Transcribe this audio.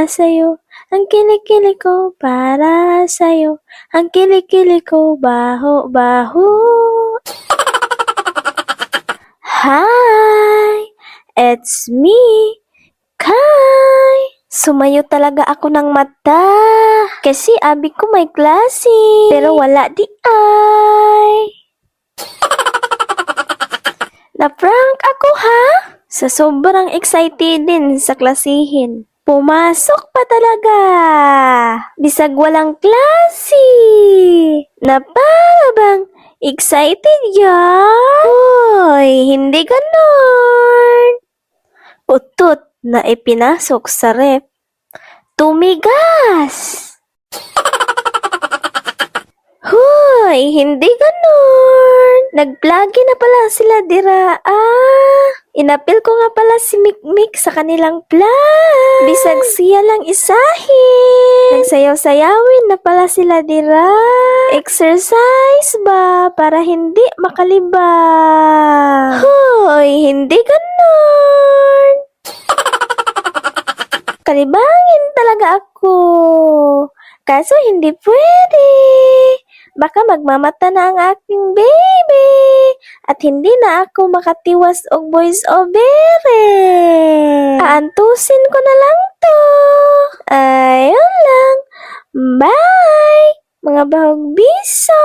para sa'yo. Ang kilikili ko para sa'yo. Ang kilikili ko baho-baho. Hi! It's me, Kai! Sumayo talaga ako ng mata. Kasi abi ko may klase. Pero wala di ay. Na-prank ako ha? Sa sobrang excited din sa klasihin. Pumasok pa talaga. Bisag walang klase. Na para bang excited yan? Hoy, hindi ganon. Utot na ipinasok sa rep. Tumigas. Hoy, hindi ganon. Nagplagi na pala sila dira. Inapil ko nga pala si Mikmik sa kanilang plan. Bisag siya lang isahin. Nagsayaw-sayawin na pala sila dira. Exercise ba para hindi makalibang? Hoy, hindi ganon. Kalibangin talaga ako. Kaso hindi pwede. Baka magmamata na ang aking baby. At hindi na ako makatiwas og voice over. Aantusin ko na lang to. Ayun lang. Bye! Mga bahog biso!